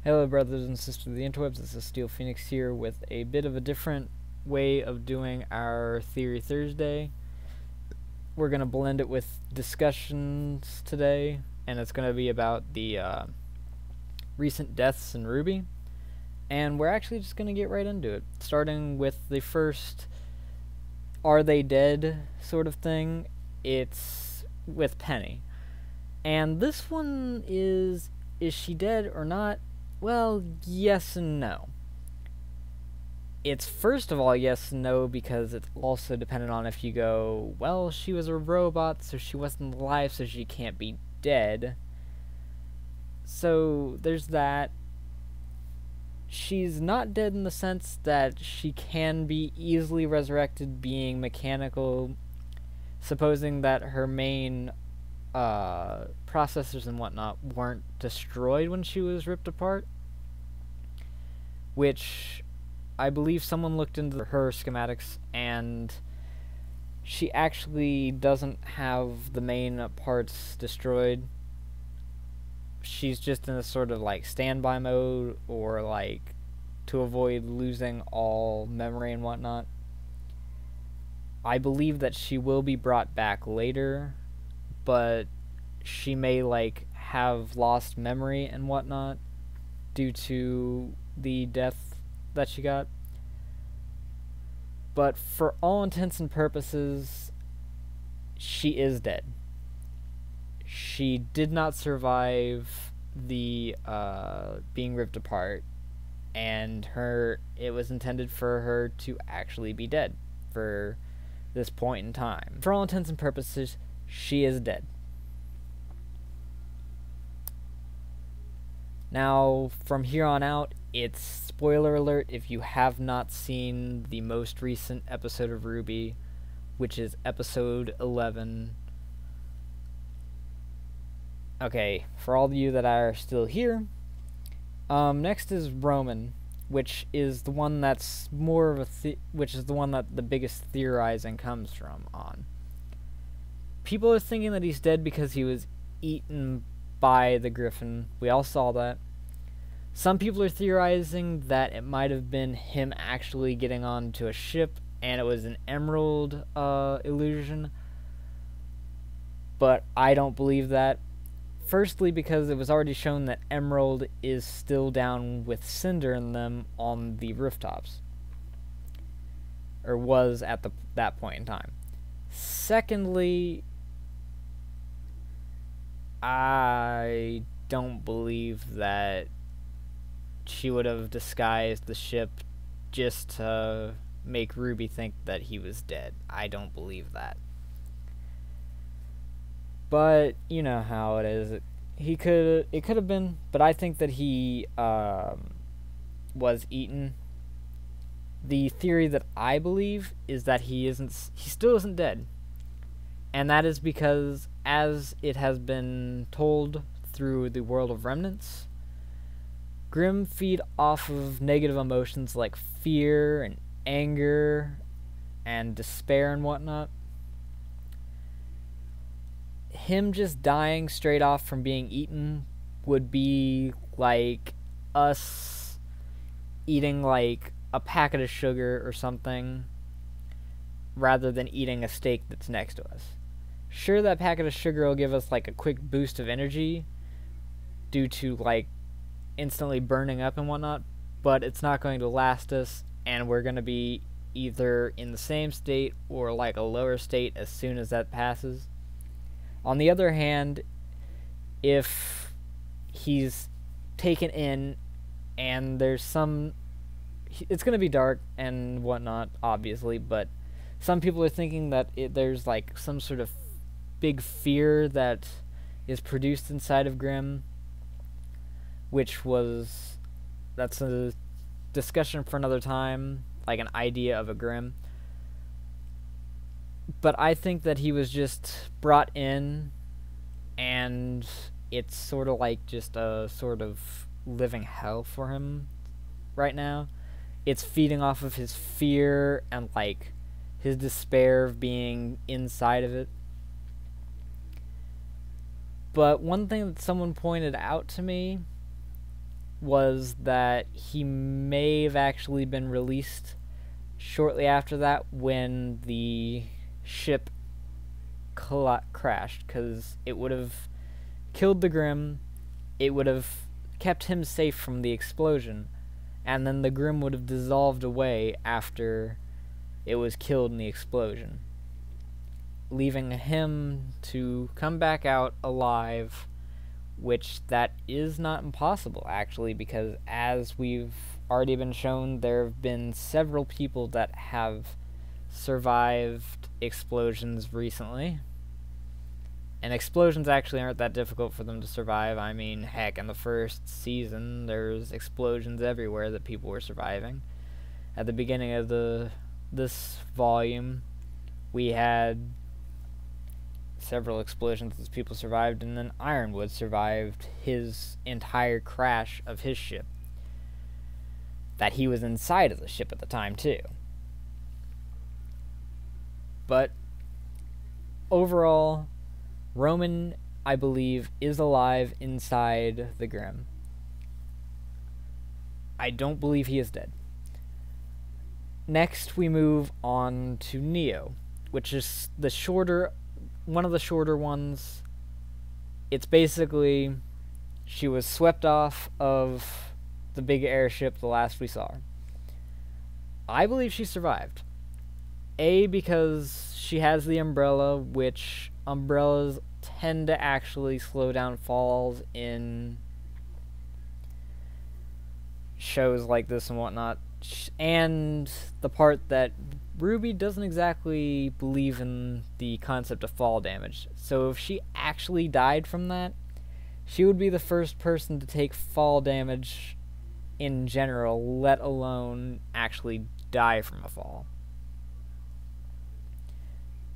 Hello brothers and sisters of the interwebs, this is Steel Phoenix here with a bit of a different way of doing our Theory Thursday. We're going to blend it with discussions today, and it's going to be about the recent deaths in RWBY. And we're actually just going to get right into it, starting with the first "are they dead" sort of thing. It's with Penny. And this one is she dead or not? Well, yes and no. It's first of all yes and no because it's also dependent on if you go, well, she was a robot, so she wasn't alive, so she can't be dead. So there's that. She's not dead in the sense that she can be easily resurrected being mechanical, supposing that her main processors and whatnot weren't destroyed when she was ripped apart, which I believe someone looked into her schematics and she actually doesn't have the main parts destroyed. She's just in a sort of like standby mode, or like to avoid losing all memory and whatnot. I believe that she will be brought back later, but she may like have lost memory and whatnot due to the death that she got. But for all intents and purposes, she is dead. She did not survive the being ripped apart, and it was intended for her to actually be dead for this point in time. For all intents and purposes, she is dead. Now, from here on out, it's spoiler alert if you have not seen the most recent episode of RWBY, which is episode 11. Okay, for all of you that are still here, next is Roman, which is the one that's more of which is the one that the biggest theorizing comes from on. People are thinking that he's dead because he was eaten by the Griffin. We all saw that. Some people are theorizing that it might have been him actually getting onto a ship and it was an emerald illusion, but I don't believe that. Firstly, because it was already shown that Emerald is still down with Cinder in them on the rooftops, or was at that point in time. Secondly, I don't believe that she would have disguised the ship just to make RWBY think that he was dead. I don't believe that. But you know how it is. It could have been, but I think that he was eaten. The theory that I believe is that he still isn't dead. And that is because, as it has been told through the world of remnants, Grimm feed off of negative emotions like fear and anger and despair and whatnot. Him just dying straight off from being eaten would be like us eating like a packet of sugar or something rather than eating a steak that's next to us. Sure, that packet of sugar will give us like a quick boost of energy due to like instantly burning up and whatnot, but it's not going to last us, and we're going to be either in the same state or like a lower state as soon as that passes. On the other hand, if he's taken in and there's it's going to be dark and whatnot, obviously, but some people are thinking that there's like some sort of big fear that is produced inside of Grimm, that's a discussion for another time, like an idea of a Grimm. But I think that he was just brought in, and it's sort of like just a sort of living hell for him right now. It's feeding off of his fear and like his despair of being inside of it. But one thing that someone pointed out to me was that he may have actually been released shortly after that when the ship crashed, because it would have killed the Grimm, it would have kept him safe from the explosion, and then the Grimm would have dissolved away after it was killed in the explosion, leaving him to come back out alive, which that is not impossible, actually, because as we've already been shown, there have been several people that have survived explosions recently. And explosions actually aren't that difficult for them to survive. I mean, heck, in the first season, there's explosions everywhere that people were surviving. At the beginning of this volume, we had several explosions that people survived, and then Ironwood survived his entire crash of his ship. That he was inside of the ship at the time, too. But overall, Roman, I believe, is alive inside the Grimm. I don't believe he is dead. Next, we move on to Neo, which is one of the shorter ones. It's basically, she was swept off of the big airship, the last we saw her. I believe she survived. A, because she has the umbrella, which umbrellas tend to actually slow down falls in shows like this and whatnot. And the part that RWBY doesn't exactly believe in the concept of fall damage. So if she actually died from that, she would be the first person to take fall damage in general, let alone actually die from a fall.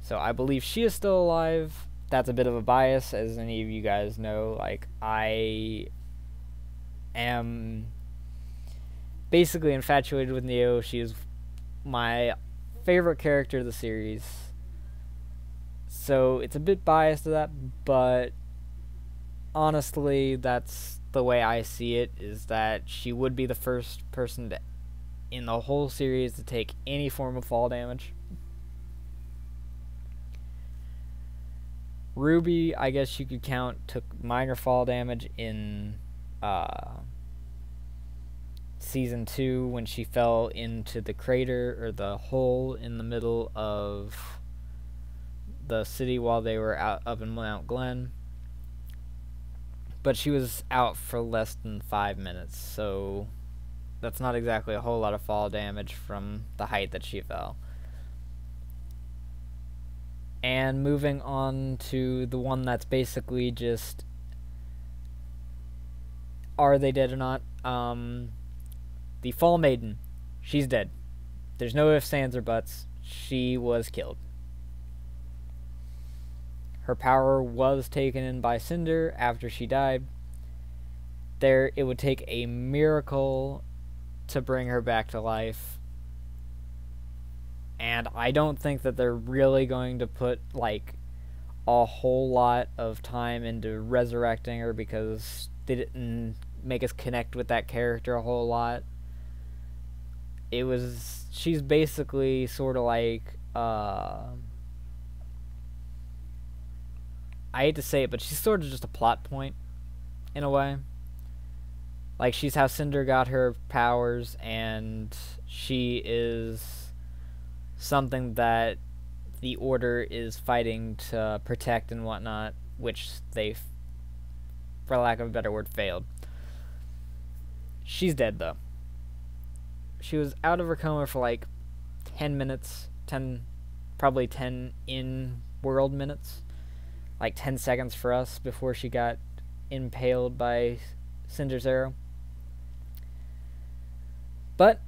So I believe she is still alive. That's a bit of a bias, as any of you guys know. Like, I am basically infatuated with Neo. She is my favorite character of the series. So it's a bit biased to that, but honestly, that's the way I see it, is that she would be the first person in the whole series to take any form of fall damage. RWBY, I guess you could count, took minor fall damage in Season 2 when she fell into the crater, or the hole in the middle of the city while they were out up in Mount Glen. But she was out for less than 5 minutes, so that's not exactly a whole lot of fall damage from the height that she fell. And moving on to the one that's basically just, are they dead or not? The Fall Maiden. She's dead. There's no ifs, ands, or buts. She was killed. Her power was taken in by Cinder after she died. It would take a miracle to bring her back to life. And I don't think that they're really going to put, like, a whole lot of time into resurrecting her, because they didn't make us connect with that character a whole lot. She's basically sort of like, I hate to say it, but she's sort of just a plot point, in a way. Like, she's how Cinder got her powers, and she is something that the Order is fighting to protect and whatnot, which they, for lack of a better word, failed. She's dead, though. She was out of her coma for like 10 minutes, probably 10 in-world minutes, like 10 seconds for us before she got impaled by Cinder's arrow. But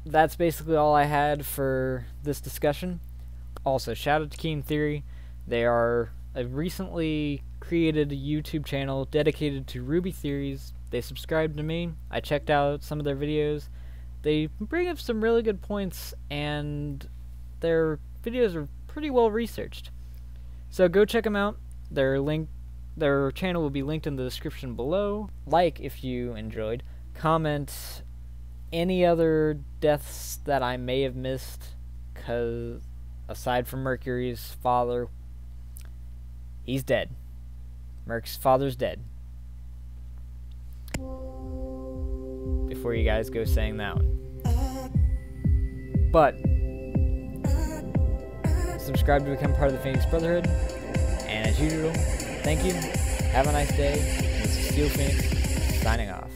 that's basically all I had for this discussion. Also, shout out to Keen Theory. They are a recently created YouTube channel dedicated to RWBY Theories. They subscribed to me. I checked out some of their videos. They bring up some really good points, and their videos are pretty well researched. So go check them out. Their link Their channel will be linked in the description below. Like if you enjoyed. Comment any other deaths that I may have missed, because aside from Mercury's father, he's dead. Merc's father's dead. Before you guys go saying that one. But subscribe to become part of the Phoenix Brotherhood. And as usual, thank you. Have a nice day. This is Steel Phoenix signing off.